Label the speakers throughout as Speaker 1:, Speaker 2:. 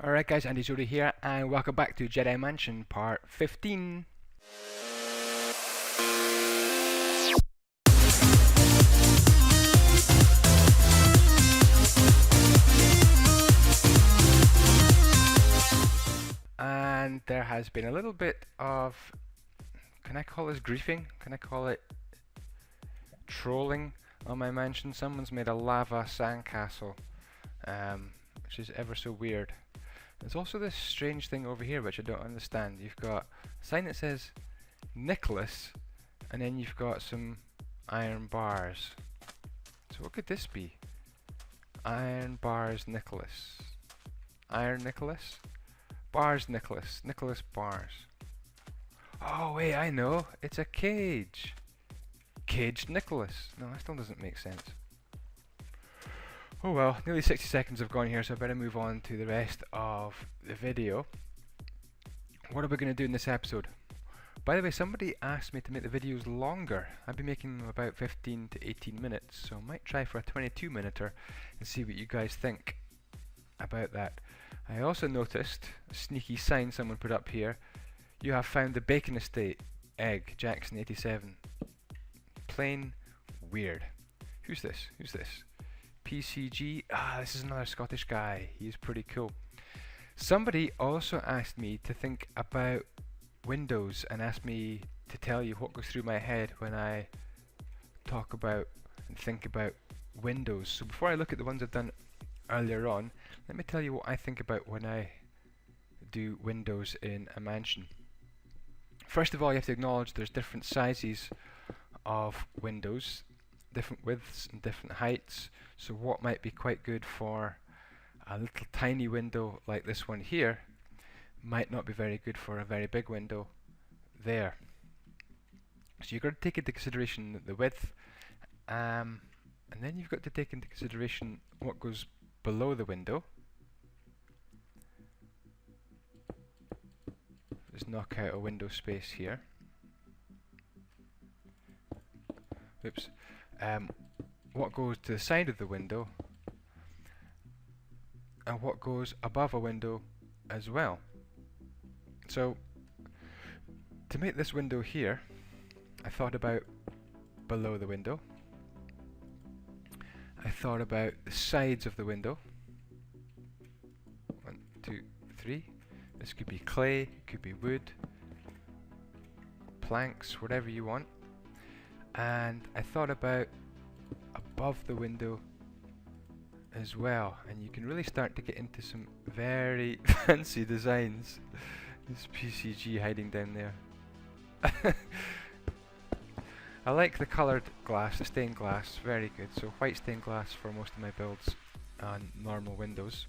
Speaker 1: Alright guys, andyisyoda here, and welcome back to Jedi Mansion Part 15. And there has been a little bit of, can I call this griefing? Can I call it trolling on my mansion? Someone's made a lava sandcastle, which is ever so weird. There's also this strange thing over here which I don't understand. You've got a sign that says Nicholas, and then you've got some iron bars. So what could this be? Iron bars Nicholas. Iron Nicholas? Bars Nicholas. Nicholas bars. Oh wait, I know. It's a cage. Caged Nicholas. No, that still doesn't make sense. Oh well, nearly 60 seconds have gone here, so I better move on to the rest of the video. What are we going to do in this episode? By the way, somebody asked me to make the videos longer. I've been making them about 15 to 18 minutes, so I might try for a 22-minuter and see what you guys think about that. I also noticed a sneaky sign someone put up here. You have found the Bacon Estate, egg, Jackson 87. Plain weird. Who's this? Who's this? PCG. Ah, this is another Scottish guy. He's pretty cool. Somebody also asked me to think about Windows and asked me to tell you what goes through my head when I talk about and think about Windows. So before I look at the ones I've done earlier on, let me tell you what I think about when I do Windows in a mansion. First of all, you have to acknowledge there's different sizes of windows, different widths and different heights. So what might be quite good for a little tiny window like this one here might not be very good for a very big window there. So you've got to take into consideration the width, and then you've got to take into consideration what goes below the window. Let's knock out a window space here. Oops. What goes to the side of the window, and what goes above a window as well. So to make this window here, I thought about below the window. I thought about the sides of the window. 1, 2, 3. This could be clay, could be wood, planks, whatever you want. And I thought about above the window as well, and you can really start to get into some very fancy designs. This PCG hiding down there. I like the coloured glass, the stained glass, very good. So white stained glass for most of my builds on normal windows.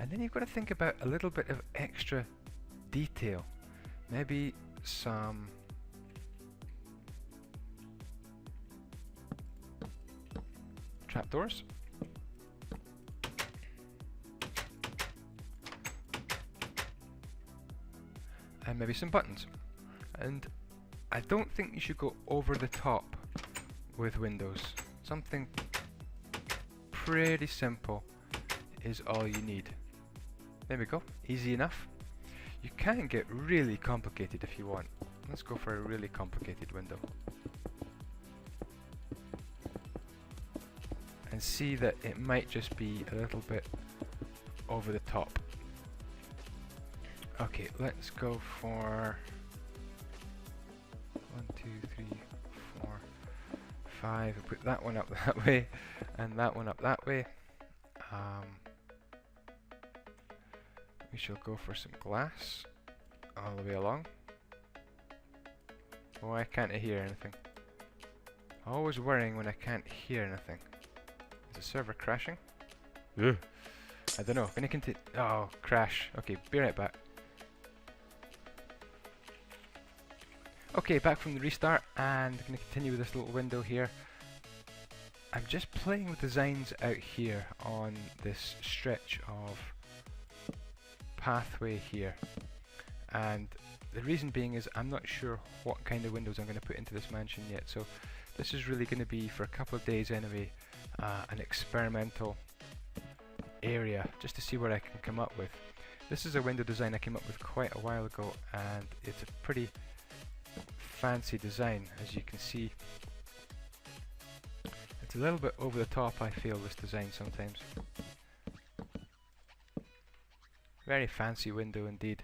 Speaker 1: And then you've got to think about a little bit of extra detail. Maybe some trapdoors. And maybe some buttons. And I don't think you should go over the top with windows. Something pretty simple is all you need. There we go, easy enough. You can get really complicated if you want. Let's go for a really complicated window. And see that it might just be a little bit over the top. Okay, let's go for 1, 2, 3, 4, 5. I'll put that one up that way and that one up that way. We shall go for some glass all the way along. Oh, I can't hear anything. Always worrying when I can't hear anything. Is the server crashing? Ugh. I don't know. Gonna continue. Oh, crash. Okay, be right back. Okay, back from the restart, and I'm gonna continue with this little window here. I'm just playing with designs out here on this stretch of pathway here, and the reason being is I'm not sure what kind of windows I'm going to put into this mansion yet, so this is really going to be, for a couple of days anyway, an experimental area just to see what I can come up with. This is a window design I came up with quite a while ago, and it's a pretty fancy design, as you can see. It's a little bit over the top, I feel, this design sometimes. Very fancy window indeed.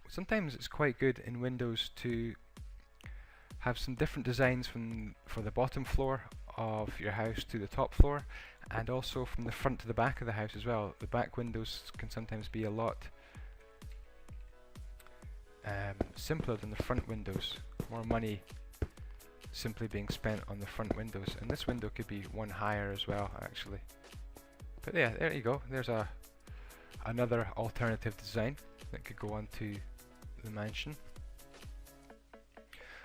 Speaker 1: Sometimes it's quite good in windows to have some different designs for the bottom floor of your house to the top floor, and also from the front to the back of the house as well. The back windows can sometimes be a lot simpler than the front windows. More money simply being spent on the front windows, and this window could be one higher as well, actually. But yeah, there you go. There's another alternative design that could go onto the mansion.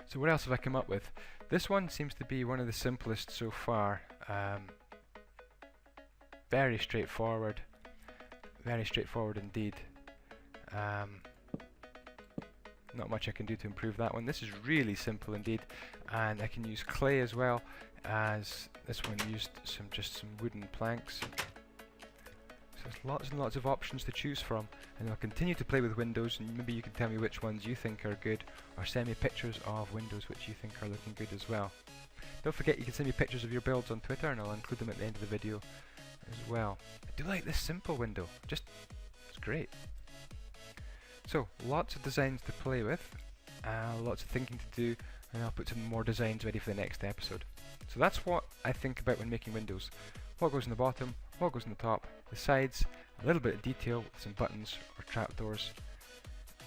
Speaker 1: So what else have I come up with? This one seems to be one of the simplest so far. Very straightforward indeed. Not much I can do to improve that one. This is really simple indeed, and I can use clay as well, as this one used just some wooden planks. So there's lots and lots of options to choose from, and I'll continue to play with windows, and maybe you can tell me which ones you think are good, or send me pictures of windows which you think are looking good as well. Don't forget, you can send me pictures of your builds on Twitter, and I'll include them at the end of the video as well. I do like this simple window, it's great. So, lots of designs to play with, lots of thinking to do, and I'll put some more designs ready for the next episode. So that's what I think about when making windows. What goes in the bottom, what goes in the top, the sides, a little bit of detail with some buttons or trapdoors,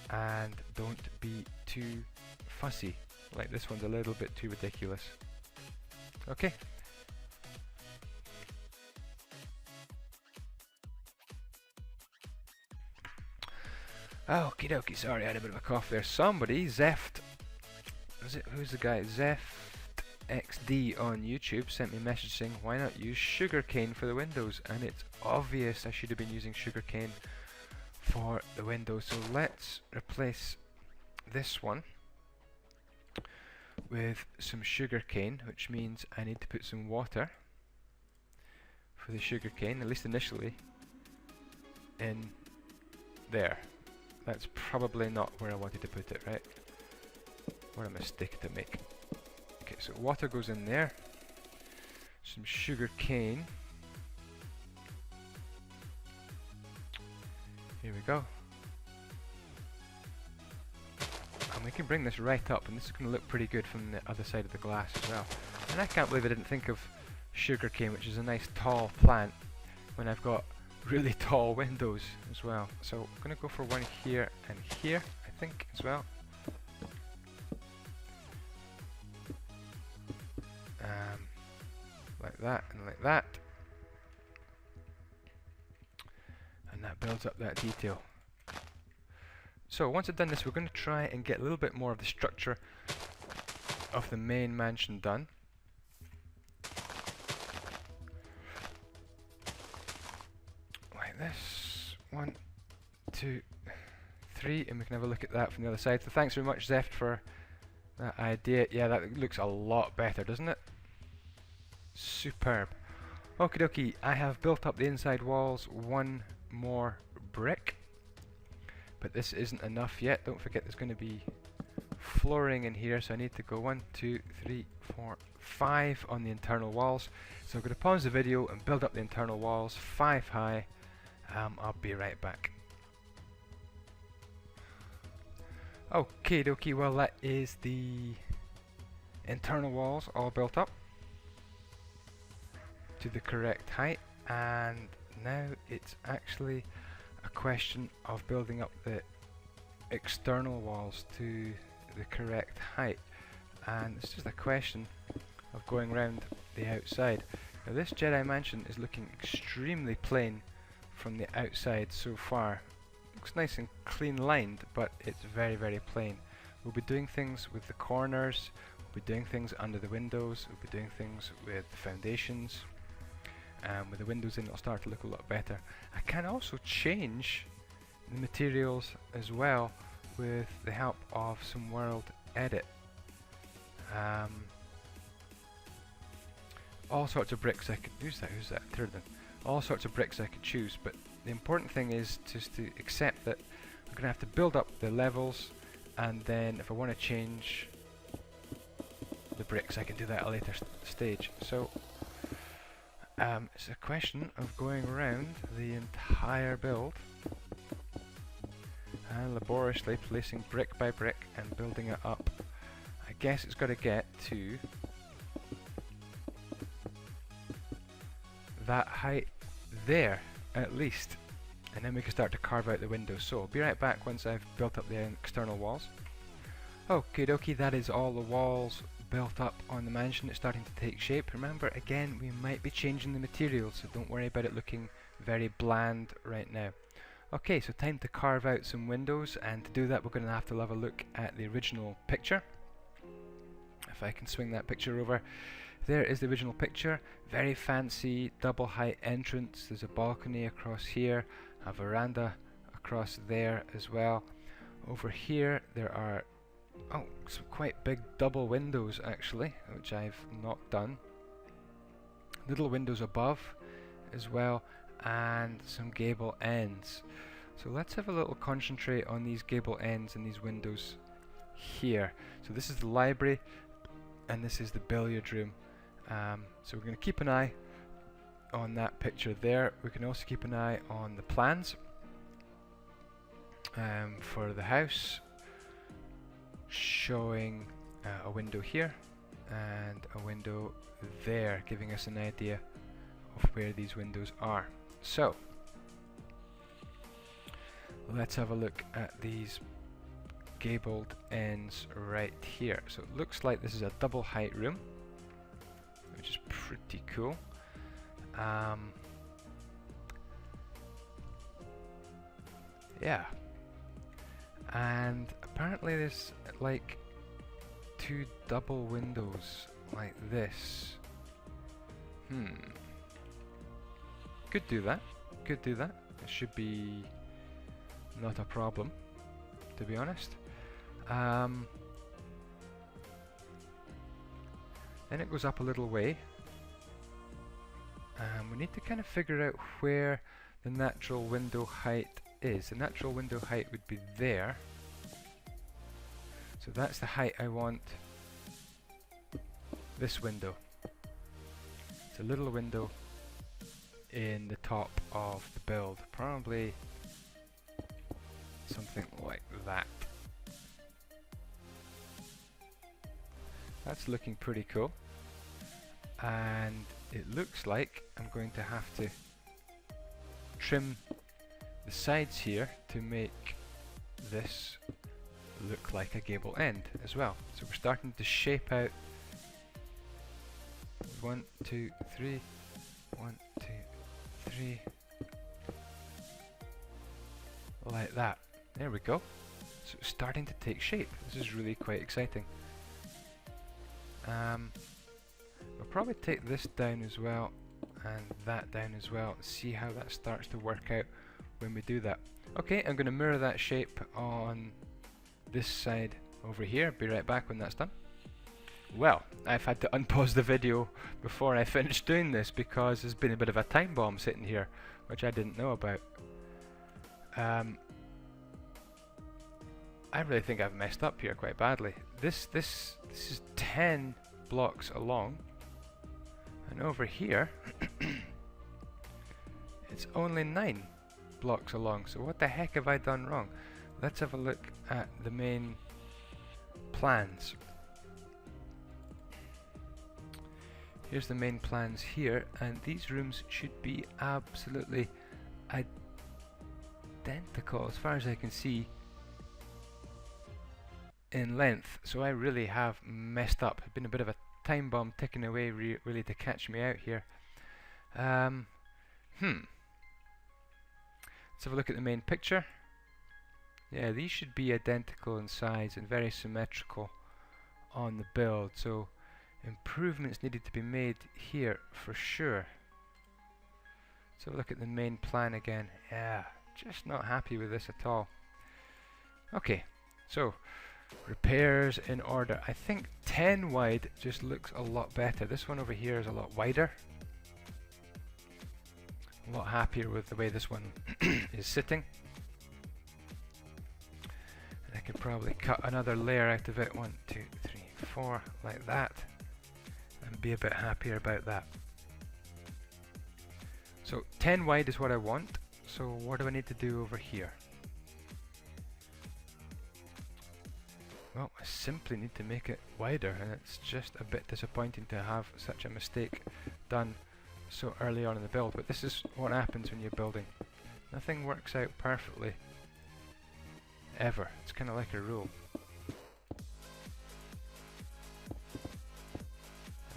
Speaker 1: and don't be too fussy. Like this one's a little bit too ridiculous. Okay. Okie dokie, sorry, I had a bit of a cough there. Somebody, Zeft, who's the guy? ZeftXD on YouTube sent me a message saying, why not use sugarcane for the windows? And it's obvious I should have been using sugarcane for the windows. So let's replace this one with some sugarcane, which means I need to put some water for the sugarcane, at least initially, in there. That's probably not where I wanted to put it, right? What a mistake to make. Okay, so water goes in there. Some sugar cane. Here we go. And we can bring this right up, and this is going to look pretty good from the other side of the glass as well. And I can't believe I didn't think of sugar cane, which is a nice tall plant, when I've got really tall windows as well. So I'm going to go for one here and here, I think, as well. Like that and like that. And that builds up that detail. So once I've done this, we're going to try and get a little bit more of the structure of the main mansion done. This 1, 2, 3, and we can have a look at that from the other side. So thanks very much, Zeft, for that idea. Yeah, that looks a lot better, doesn't it? Superb. Okie dokie, I have built up the inside walls, one more brick, but this isn't enough yet. Don't forget there's going to be flooring in here, so I need to go 1, 2, 3, 4, 5 on the internal walls. So I'm going to pause the video and build up the internal walls 5 high. I'll be right back. Okay dokie, well that is the internal walls all built up to the correct height, and now it's actually a question of building up the external walls to the correct height, and it's just a question of going around the outside. Now this Jedi mansion is looking extremely plain from the outside so far. Looks nice and clean lined, but it's very, very plain. We'll be doing things with the corners, we'll be doing things under the windows, we'll be doing things with the foundations. With the windows in, it'll start to look a lot better. I can also change the materials as well with the help of some World Edit. All sorts of bricks I could use that. Who's that? Turden. all sorts of bricks I could choose, but the important thing is just to accept that I'm going to have to build up the levels, and then if I want to change the bricks I can do that at a later stage. So it's a question of going around the entire build and laboriously placing brick by brick and building it up. I guess it's got to get to that height there at least, and then we can start to carve out the windows. So I'll be right back once I've built up the external walls. Okie dokie, that is all the walls built up on the mansion. It's starting to take shape. Remember, again, we might be changing the materials, so don't worry about it looking very bland right now. Okay, so time to carve out some windows, and to do that we're going to have a look at the original picture. If I can swing that picture over. There is the original picture. Very fancy double height entrance. There's a balcony across here, a veranda across there as well. Over here there are some quite big double windows actually, which I've not done. Little windows above as well, and some gable ends. So let's have a little concentrate on these gable ends and these windows here. So this is the library and this is the billiard room. So we're going to keep an eye on that picture there. We can also keep an eye on the plans for the house, showing a window here and a window there, giving us an idea of where these windows are. So let's have a look at these gabled ends right here. So it looks like this is a double height room, which is pretty cool. Yeah, and apparently there's like 2 double windows like this. Could do that. Could do that. It should be not a problem, to be honest. Then it goes up a little way. We need to kind of figure out where the natural window height is. The natural window height would be there. So that's the height I want this window. It's a little window in the top of the build. Probably something like that. That's looking pretty cool. And it looks like I'm going to have to trim the sides here to make this look like a gable end as well. So we're starting to shape out 1, 2, 3, 1, 2, 3, like that. There we go. So it's starting to take shape. This is really quite exciting. We'll probably take this down as well and that down as well, see how that starts to work out when we do that. Okay, I'm going to mirror that shape on this side over here. Be right back when that's done. Well, I've had to unpause the video before I finished doing this because there's been a bit of a time bomb sitting here, which I didn't know about. I really think I've messed up here quite badly. This is 10 blocks along, and over here it's only 9 blocks along. So what the heck have I done wrong? Let's have a look at the main plans. Here's the main plans here, and these rooms should be absolutely identical as far as I can see in length. So I really have messed up. It's been a bit of a time bomb ticking away really to catch me out here. Let's have a look at the main picture. Yeah, these should be identical in size and very symmetrical on the build, so improvements needed to be made here for sure. Let's have a look at the main plan again. Yeah, just not happy with this at all. Okay, so repairs in order. I think 10 wide just looks a lot better. This one over here is a lot wider. A lot happier with the way this one is sitting. And I could probably cut another layer out of it, 1, 2, 3, 4, like that, and be a bit happier about that. So 10 wide is what I want, so what do I need to do over here? Well, I simply need to make it wider, and it's just a bit disappointing to have such a mistake done so early on in the build, but this is what happens when you're building. Nothing works out perfectly, ever. It's kind of like a rule.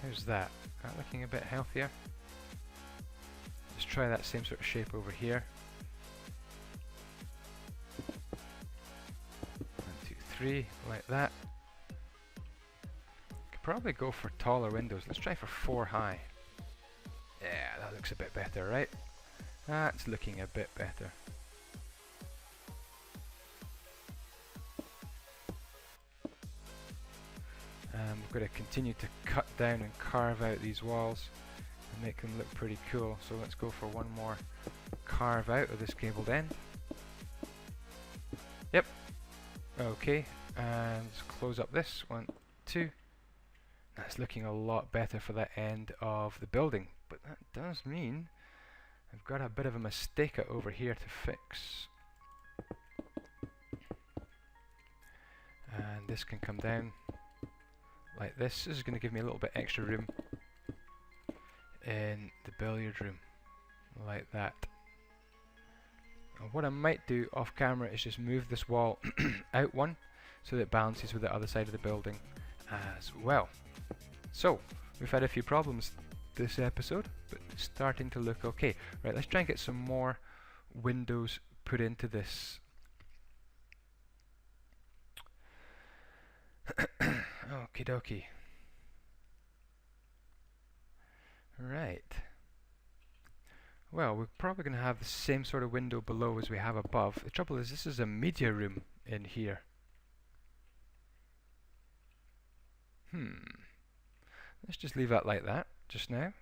Speaker 1: How's that? That looking a bit healthier? Let's try that same sort of shape over here. 1, 2, 3, like that. Could probably go for taller windows. Let's try for 4 high. Yeah, that looks a bit better, right? That's looking a bit better. We've got to continue to cut down and carve out these walls and make them look pretty cool. So let's go for one more carve out of this gabled end. Yep. Okay, and let's close up this. 1, 2. That's looking a lot better for that end of the building, but that does mean I've got a bit of a mistake over here to fix. And this can come down like this. This is going to give me a little bit extra room in the billiard room, like that. And what I might do off camera is just move this wall out one so that it balances with the other side of the building as well. So, we've had a few problems this episode, but it's starting to look okay. Right, let's try and get some more windows put into this. Okie dokie. Right. Well, we're probably going to have the same sort of window below as we have above. The trouble is, this is a media room in here. Let's just leave that like that just now.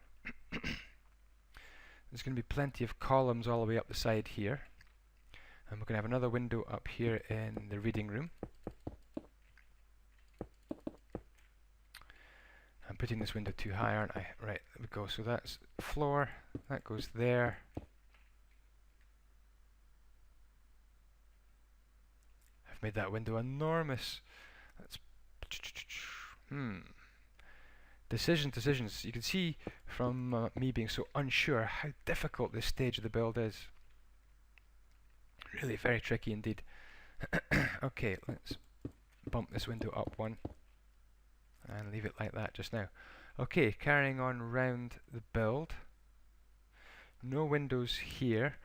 Speaker 1: There's going to be plenty of columns all the way up the side here. And we're going to have another window up here in the reading room. I'm putting this window too high, aren't I? Right, there we go. So that's floor, that goes there. I've made that window enormous. That's Decisions. You can see from me being so unsure how difficult this stage of the build is. Really very tricky indeed. Okay, let's bump this window up one and leave it like that just now. Okay, carrying on round the build. No windows here.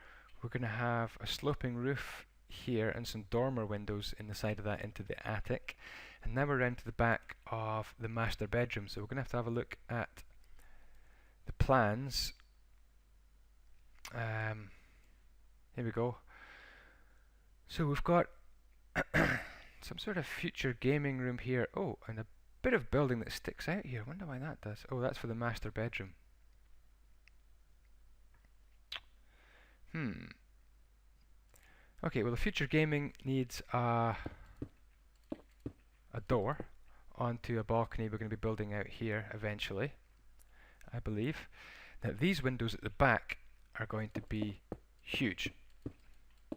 Speaker 1: We're going to have a sloping roof here and some dormer windows in the side of that into the attic. And now we're round to the back of the master bedroom, so we're going to have a look at the plans. Here we go. So we've got some sort of future gaming room here. Oh, and a bit of building that sticks out here. I wonder why that does. Oh, that's for the master bedroom. Okay, well the future gaming needs a door onto a balcony we're going to be building out here eventually, I believe. Now these windows at the back are going to be huge.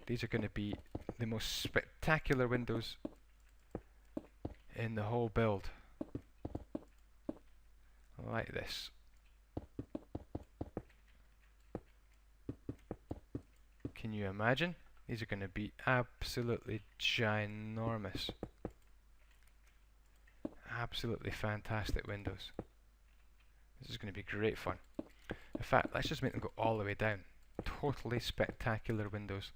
Speaker 1: These are going to be the most spectacular windows in the whole build. Like this. Can you imagine? These are going to be absolutely ginormous. Absolutely fantastic windows. This is going to be great fun. In fact, let's just make them go all the way down. Totally spectacular windows.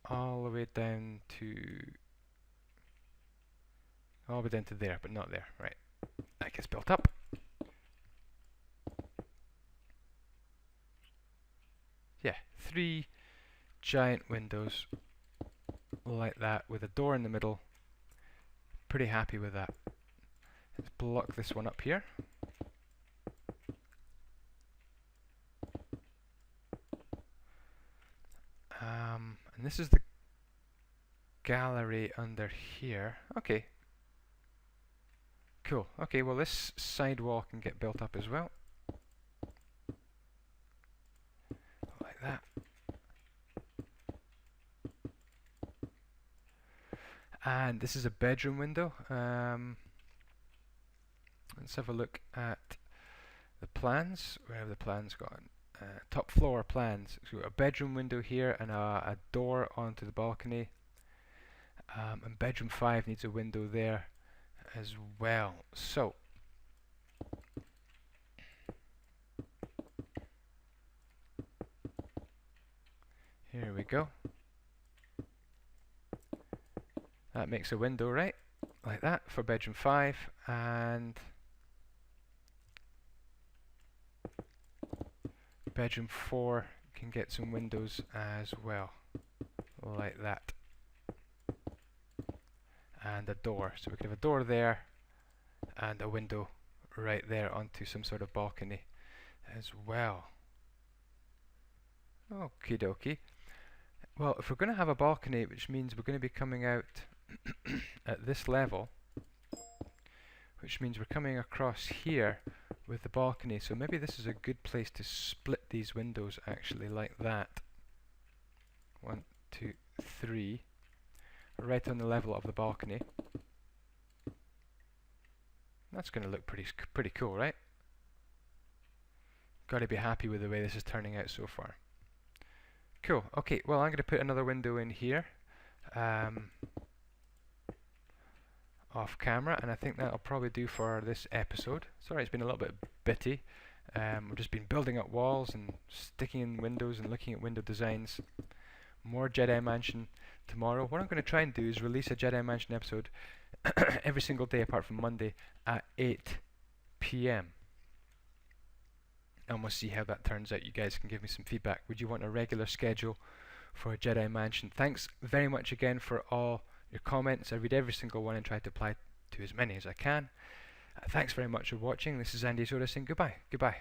Speaker 1: All the way down to there, but not there. Right. That gets built up. Yeah, 3 giant windows like that with a door in the middle. Pretty happy with that. Let's block this one up here. And this is the gallery under here. Okay. Cool. Okay, well this side wall can get built up as well. Like that. And this is a bedroom window. Let's have a look at the plans. Where have the plans gone? Top floor plans. So a bedroom window here and a door onto the balcony. And bedroom 5 needs a window there as well. So here we go. That makes a window, right? Like that for bedroom 5, and bedroom 4 can get some windows as well, like that. And a door, so we can have a door there and a window right there onto some sort of balcony as well. Okie dokie. Well, if we're going to have a balcony, which means we're going to be coming out at this level, which means we're coming across here with the balcony, so maybe this is a good place to split these windows actually, like that. 1, 2, 3, right on the level of the balcony. That's going to look pretty cool, right? Got to be happy with the way this is turning out so far. Cool. Okay, well I'm going to put another window in here off camera, and I think that'll probably do for this episode. Sorry, it's been a little bit bitty. We've just been building up walls and sticking in windows and looking at window designs. More Jedi Mansion tomorrow. What I'm going to try and do is release a Jedi Mansion episode every single day apart from Monday at 8 PM. And we'll see how that turns out. You guys can give me some feedback. Would you want a regular schedule for a Jedi Mansion? Thanks very much again for all your comments. I read every single one and try to apply to as many as I can. Thanks very much for watching. This is Andy Isoda saying goodbye. Goodbye.